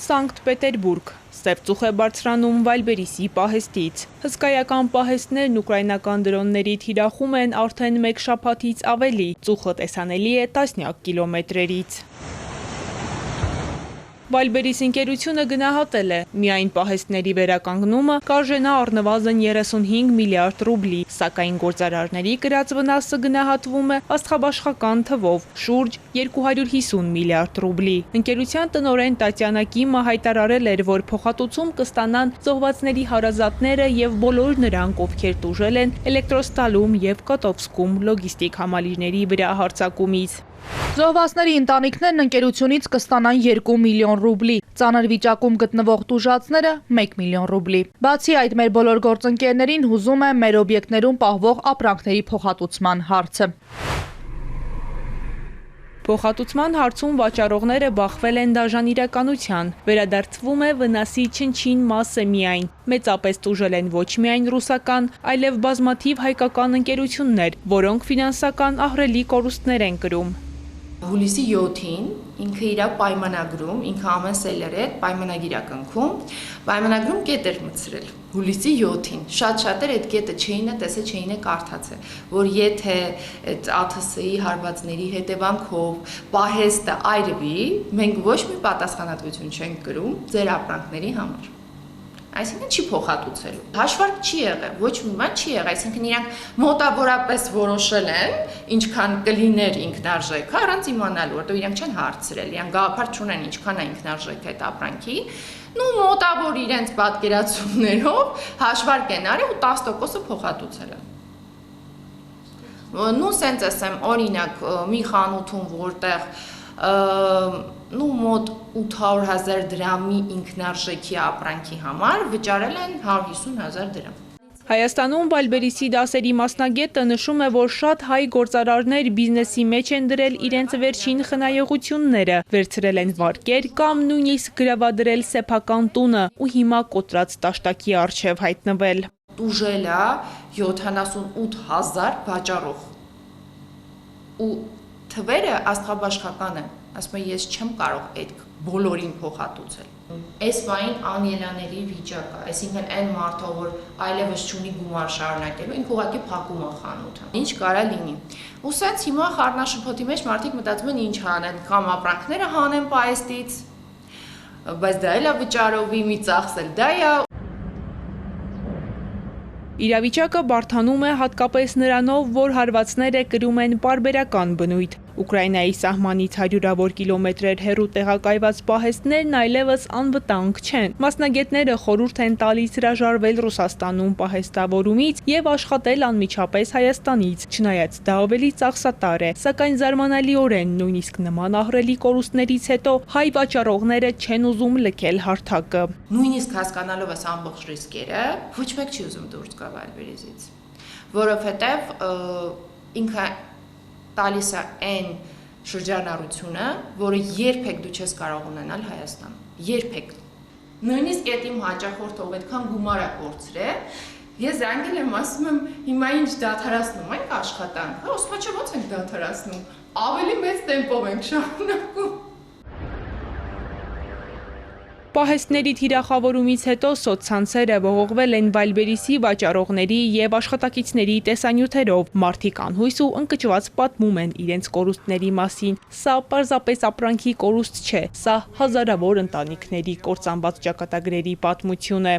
Սանկտ Պետերբուրգ, սև ծուխ է բարձրանում Վալբերիսի պահեստից։ Հսկայական պահեստներն ուկրաինական դրոնների թիրախում են արդեն մեկ շաբաթից ավելի, ծուխը տեսանելի է տասնյակ կիլոմետրերից։ Վալբերիս ընկերությունը գնահատել է, միայն պահեստների վերականգնումը կարժենա առնվազն 35 միլիարդ ռուբլի, սակայն գործարարների կրած վնասը գնահատվում է աստղաբաշխական թվով, շուրջ 250 միլիարդ ռուբլի։ Ընկերության տնօրեն Տատյանա Կիմը հայտարարել էր, որ փոխհատուցում կստանան զոհվածների հարազատները եւ բոլոր նրանք, ովքեր տուժել են Էլեկտրոստալում եւ Կոտովսկում լոգիստիկ համալիրների վրա հարձակումից։ Զոհվածների ընտանիքներն ընկերությունից կստանան 2 միլիոն ռուբլի, ծանր վիճակում գտնվող տուժածները 1 միլիոն ռուբլի։ Բացի այդ, մեր բոլոր գործընկերներին հուզում է մեր օբյեկտներում պահվող ապրանքների փոխհատուցման հարցը։ Փոխհատուցման հարցում վաճառողները բախվել են դաժան իրականության, վերադարձվում է վնասի չնչին մասը միայն։ Մեծապես տուժել են ոչ միայն ռուսական, այլև բազմաթիվ հայկական ընկերություններ, որոնք ֆինանսական ահռելի կորուստներ են կրում։ Հուլիսի 7-ին ինքը իր պայմանագրում, ինքը ամեն սելերի հետ պայմանագիր է կնքում, պայմանագրում կետ էր մտցրել։ Հուլիսի 7-ին շատ-շատ էր այդ կետը չէին կարդացել, որ եթե այդ ԱԹՍ-ի հարվածների հետևանքով պահեստը այրվի, մենք ոչ մի պատասխանատվություն չենք կրում ձեր ապրանքների համար։ Այսինքն չի փոխհատուցելու։ Հաշվարկ չի եղել, ոչ մի բան չի եղել, այսինքն իրանք մոտավորապես որոշել են, ինչքան կլիներ ինքնարժեքը, առանց իմանալու, որտեղ իրանք չեն հարցրել, իրանք գաղափար չունեն ինչքան է ինքնարժեքը այդ ապրանքի, ու մոտավոր իրենց պատկերացումներով հաշվարկ են արել ու 10%-ը փոխհատուցել են։ Նու սենց ասեմ, օրինակ, մի խանութում, որտեղ մոտ 800,000 դրամի ինքնարժեքի ապրանքի համար վճարել են 150,000 դրամ։ Հայաստանում Վալբերիսի դասերի մասնագետը նշում է, որ շատ հայ գործարարներ բիզնեսի մեջ են դրել իրենց վերջին խնայողությունները, վերցրել են վարկեր կամ նույնիսկ գրավադրել սեփական տունը ու հիմա կոտրած տաշտակի առջև հայտնվել։ Տուժել է 78,000 վաճառող ու թվերը աստղաբաշխական են, ասում եմ ես չեմ կարող այդ բոլորին փոխհատուցել։ Այս բային անելանելի վիճակ է, այսինքն այն մարդը, որ այլևս չունի գումար շարունակելու, ինքը ուղղակի փակում է խանութը։ Ինչ կարա լինի։ Ու սենց հիմա խառնաշփոթի մեջ մարդիկ մտածում են ինչ անեն, կամ ապրանքները հանեն պահեստից, բայց դա էլ է վճարովի մի ծախսել, դա է։ Իրավիճակը բարդանում է հատկապես նրանով, որ հարվածները կրում են պարբերական բնույթ։ Ուկրաինայի սահմանից հարյուրավոր կիլոմետրեր հեռու տեղակայված պահեստներն այլևս անվտանգ չեն։ Մասնագետները խորհուրդ են տալիս հրաժարվել Ռուսաստանում պահեստավորումից եւ աշխատել անմիջապես Հայաստանից, չնայած դա ավելի ծախսատար է, սակայն զարմանալիորեն նույնիսկ նման ահռելի կորուստներից հետո հայ վաճառողները չեն ուզում լքել հարթակը։ Նույնիսկ հասկանալով այս ամբողջ ռիսկերը, ոչ մեկ չի ուզում դուրս գալ Վալբերիսից, որովհետեւ ինքը տալիս է այն շրջանառությունը, որը երբեք դու չես կարող ունենալ Հայաստանում, երբեք։ Նույնիսկ այդ իմ հաճախորդով այդքան գումար է կորցրել, ես զանգել եմ, ասում եմ, հիմա ինչ դադարացնում ենք աշխատանքը, ասում եմ, ոնց ենք դադարացնում, ավելի մեծ տեմպով ենք շարունակում։ Պահեստների թիրախավորումից հետո սոցցանցերը ողողվել են Վալբերիսի վաճառողների եւ աշխատակիցների տեսանյութերով։ Մարդիկ անհույս ու ընկճված պատմում են իրենց կորուստների մասին։ Սա պարզապես ապրանքի կորուստ չէ, սա հազարավոր ընտանիքների կործանված ճակատագրերի պատմություն է։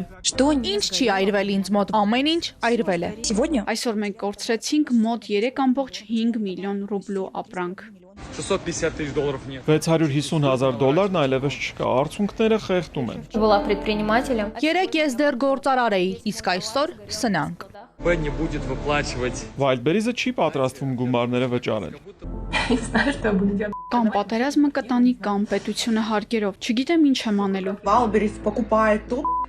Ինչ չի այրվել ինձ մոտ, ամեն ինչ այրվել է։ Այսօր մենք կորցրեցինք մոտ 3.5 միլիոն ռուբլու ապրանք։ $650,000 այլևս չկա, արդյունքները խեղդում են։ Երեք ես դեռ գործարար էի, իսկ այսօր սնանկ։ Վալբերիսը չի պատրաստվում գումարները վճարել։ Կամ պատերազմը կտանի, կամ պետությունը հարկերով, չգիտեմ ինչ եմ անելու։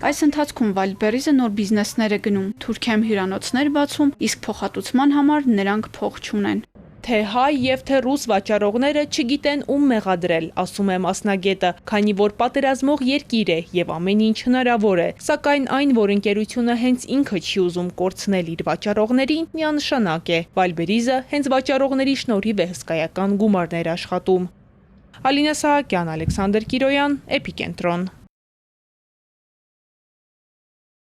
Այս ընթացքում Վալբերիսը նոր բիզնեսներ է գնում, Թուրքիայում հյուրանոցներ բացում, իսկ փոխհատուցման համար նրանք փող չունեն։ Թե հայ եւ թե ռուս վաճառողները չգիտեն ում մեղադրել, ասում է մասնագետը, քանի որ պատերազմող երկիր է եւ ամեն ինչ հնարավոր է, սակայն այն, որ ընկերությունը հենց ինքը չի ուզում կորցնել իր վաճառողներին, միանշանակ է։ Վալբերիսը հենց վաճառողների շնորհիվ է հսկայական գումարներ աշխատում։ Ալինա Սահակյան, Ալեքսանդր Կիրոյան, Էպիկենտրոն։